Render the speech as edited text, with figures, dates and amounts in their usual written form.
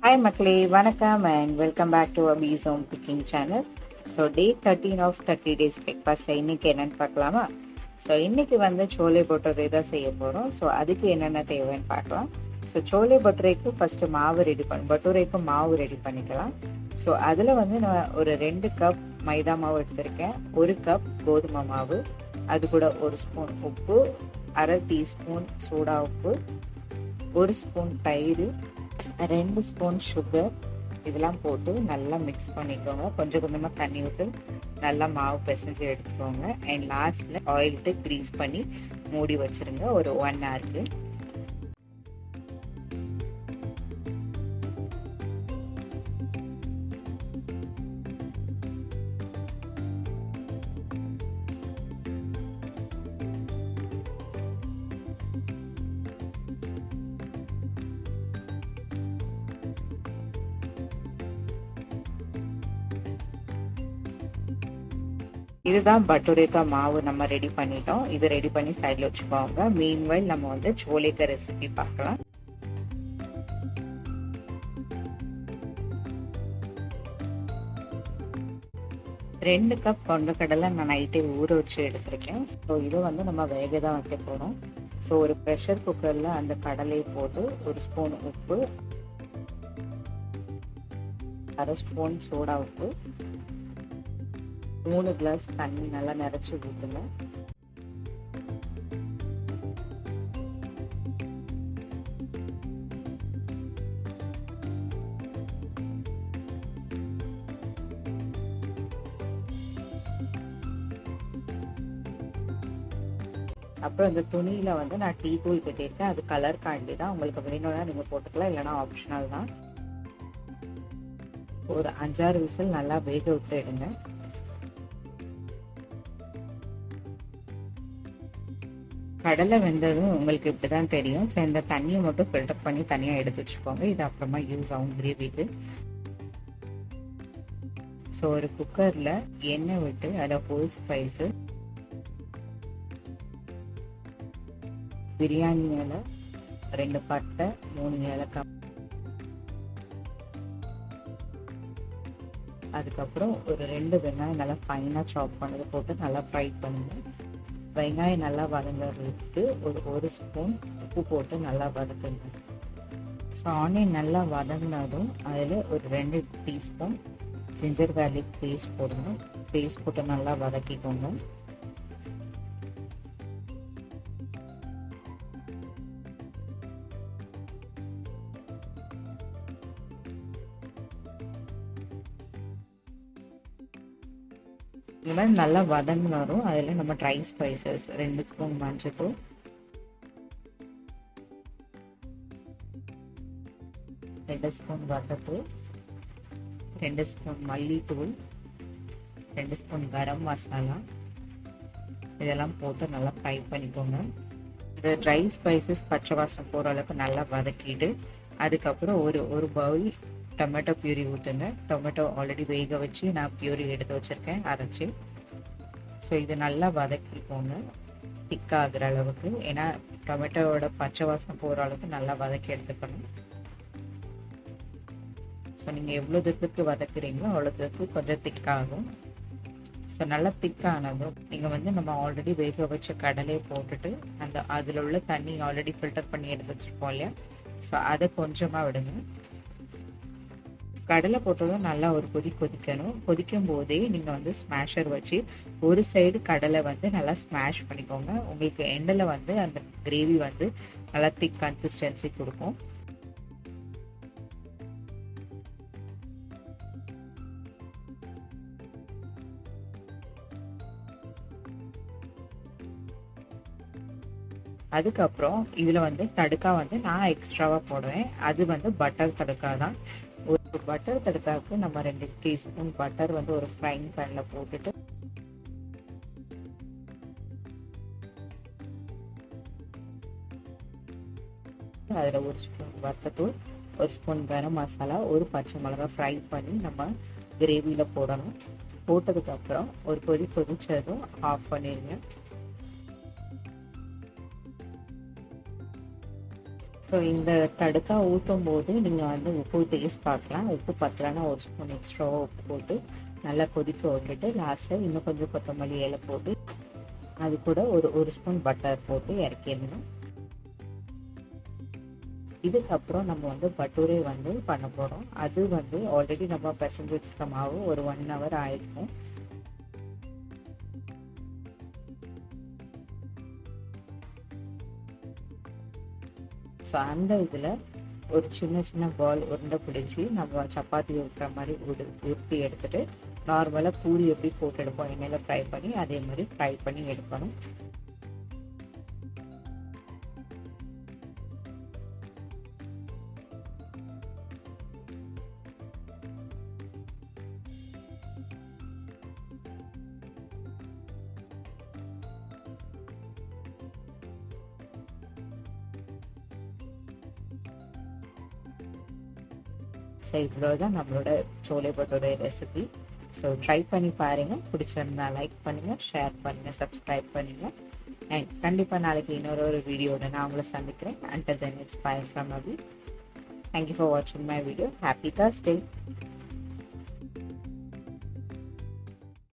Hi மக்களே, வணக்கம் and welcome back to Abhi's Home Cooking Channel. So day 13 of 30 days breakfast இன்னைக்கு என்னன்னு பார்க்கலாமா? ஸோ இன்னைக்கு வந்து சோலே பட்டோரே தான் செய்ய போகிறோம். ஸோ அதுக்கு என்னென்ன தேவைன்னு பார்க்கலாம். ஸோ சோலே பட்டோரேக்கு ஃபஸ்ட்டு பட்டோரேக்கு மாவு ரெடி பண்ணிக்கலாம். ஸோ அதில் வந்து நான் ஒரு 2 கப் மைதா மாவு எடுத்திருக்கேன், 1 கப் கோதுமை மாவு, அது கூட 1 ஸ்பூன் உப்பு, அரை டீஸ்பூன் சோடா உப்பு, 1 ஸ்பூன் தயிர், 2 ஸ்பூன் சுகர், இதெல்லாம் போட்டு நல்லா மிக்ஸ் பண்ணிக்கோங்க. கொஞ்சம் கொஞ்சமாக தண்ணி விட்டு நல்லா மாவு பிசைஞ்சு எடுத்துக்கோங்க. அண்ட் லாஸ்ட்டில் ஆயில் விட்டு க்ரீஸ் பண்ணி மூடி வச்சுருங்க ஒரு 1 ஹவருக்கு. இதுதான் பட்டோரேக்கா மாவு நம்ம ரெடி பண்ணிட்டோம். இது ரெடி பண்ணி சைடில் வச்சுக்கோங்க. மீன்வைல் நம்ம வந்து சோலேக்கா ரெசிபி பார்க்கலாம். ரெண்டு கப் கொண்டக்கடலை நான் நைட்டே ஊற வச்சு எடுத்திருக்கேன். ஸோ இதை வந்து நம்ம வேக தான் வைக்க போகிறோம். ஸோ ஒரு ப்ரெஷர் குக்கரில் அந்த கடலையை போட்டு 1 ஸ்பூன் உப்பு, அரை ஸ்பூன் சோடா உப்பு, 3 கிளாஸ் தண்ணி நல்லா நிறைச்சி ஊற்றுங்க. அப்புறம் இந்த துணியில் வந்து நான் டீ தூள் கட்டியிருக்கேன். அது கலர் காண்டி தான், உங்களுக்கு வேணும்னா நீங்கள் போட்டுக்கலாம், இல்லைனா ஆப்ஷனல் தான். ஒரு 5-6 விசில் நல்லா வேக விட்டு எடுங்க. கடலை வெந்ததும் உங்களுக்கு இப்படி தான் தெரியும். ஸோ இந்த தண்ணியை மட்டும் ஃபில்டர் பண்ணி தனியாக எடுத்து வச்சுக்கோங்க. இது அப்புறமா யூஸ் ஆகும் கிரேவிக்கு. ஸோ ஒரு குக்கரில் எண்ணெய் விட்டு அதில் ஹோல் ஸ்பைஸு, பிரியாணி இலை, 2 பட்டை, 3 ஏலக்காய், அதுக்கப்புறம் ஒரு 2 வெங்காயம் நல்லா ஃபைனாக சாப் பண்ணது போட்டு நல்லா ஃப்ரை பண்ணுங்கள். வெங்காயம் நல்லா வதங்கிறதுக்கு ஒரு ஸ்பூன் உப்பு போட்டு நல்லா வதக்குங்க. ஸோ ஆனியன் நல்லா வதங்கினதும் அதில் ஒரு 2 டீஸ்பூன் ஜிஞ்சர் கார்லிக் பேஸ்ட் போடுங்க. பேஸ்ட் போட்டு நல்லா வதக்கிக்கோங்க. இந்த மாதிரி நல்லா வதங்கினாலும் அதில் நம்ம ட்ரை ஸ்பைசஸ் 2 ஸ்பூன் மஞ்சத்தூள், 2 ஸ்பூன் வத்தத்தூள், 2 ஸ்பூன் மல்லித்தூள், 2 ஸ்பூன் கரம் மசாலா, இதெல்லாம் போட்டு நல்லா ஃப்ரை பண்ணிக்கோங்க. இந்த ட்ரை ஸ்பைசஸ் பச்சை வாசனை போகிற அளவுக்கு நல்லா வதக்கிட்டு அதுக்கப்புறம் ஒரு பவுல் டொமேட்டோ பியூரி ஊற்றுங்க. டொமேட்டோ ஆல்ரெடி வேக வச்சு நான் பியூரி எடுத்து வச்சுருக்கேன் அரைச்சி. ஸோ இது நல்லா வதக்கிக்கோங்க திக்காகிற அளவுக்கு. ஏன்னா டொமேட்டோவோட பச்சை வாசனை போகிற அளவுக்கு நல்லா வதக்கி எடுத்துக்கணும். ஸோ நீங்கள் எவ்வளோ தூரத்துக்கு வதக்குறீங்களோ அவ்வளோ தூரத்துக்கு கொஞ்சம் திக்காகும். ஸோ நல்லா திக்கானதும் நீங்கள் வந்து நம்ம ஆல்ரெடி வேக வச்ச கடலையை போட்டுட்டு அதில் உள்ள தண்ணி ஆல்ரெடி ஃபில்டர் பண்ணி எடுத்து வச்சுருப்போம் இல்லையா, ஸோ அதை கொஞ்சமாக விடுங்க. கடலை போட்டதும் நல்லா ஒரு கொதிக்கணும். கொதிக்கும் போதே நீங்கள் வந்து ஸ்மாஷர் வச்சு ஒரு சைடு கடலை வந்து நல்லா ஸ்மாஷ் பண்ணிக்கோங்க. உங்களுக்கு எண்டில் வந்து அந்த கிரேவி வந்து நல்லா திக் கன்சிஸ்டன்சி கொடுக்கும். அதுக்கப்புறம் இதில் வந்து தடுக்கா வந்து நான் எக்ஸ்ட்ராவாக போடுவேன். அது வந்து பட்டர் தடுக்கா தான். ஒரு பட்டர் தடுக்காவுக்கு நம்ம 2 டீஸ்பூன் பட்டர் வந்து ஒரு ஃப்ரைங் பேனில் போட்டுட்டு அதில் 1 ஸ்பூன் வத்தத்தூள், 1 ஸ்பூன் கரம் மசாலா, 1 பச்சை மிளகாய் ஃப்ரை பண்ணி நம்ம கிரேவியில் போடணும். போட்டதுக்கப்புறம் ஒரு கொதிச்சதும் ஆஃப் பண்ணிடுங்க. ஸோ ஸோ இந்த தடுக்கா ஊற்றும் போது நீங்கள் வந்து உப்பு டேஸ்ட் பார்க்கலாம். உப்பு பத்தலைன்னா ஒரு ஸ்பூன் எக்ஸ்ட்ராவாக உப்பு போட்டு நல்லா கொதிக்க விட்டுட்டு லாஸ்ட்டில் இன்னும் கொஞ்சம் கொத்தமல்லி இலை போட்டு அது கூட ஒரு ஸ்பூன் பட்டர் போட்டு இறக்கிடணும். இதுக்கப்புறம் நம்ம வந்து பட்டூரே வந்து பண்ண போகிறோம். அது வந்து ஆல்ரெடி நம்ம பிசைஞ்சு வச்சுருக்க மாவு ஒரு 1 hour ஆயிருக்கும். ஸோ அந்த இதில் ஒரு சின்ன சின்ன பால் உருண்டை பிடிச்சி நம்ம சப்பாத்தி உருட்டுற மாதிரி உருட்டி எடுத்துகிட்டு நார்மலாக பூரி எப்படி போட்டு எடுப்போம் எண்ணெயில் ஃப்ரை பண்ணி அதே மாதிரி ஃப்ரை பண்ணி எடுக்கணும். ஸோ இவ்வளோதான் நம்மளோட சோலே பட்டோரா ரெசிபி. ஸோ ட்ரை பண்ணி பாருங்கள். பிடிச்சிருந்தா லைக் பண்ணுங்கள், ஷேர் பண்ணுங்கள், சப்ஸ்கிரைப் பண்ணுங்கள். அண்ட் கண்டிப்பாக நாளைக்கு இன்னொரு வீடியோட நான் உங்களை சந்திக்கிறேன். Until then, it's bye from Abhi. Thank you for watching my video. Happy Thursday.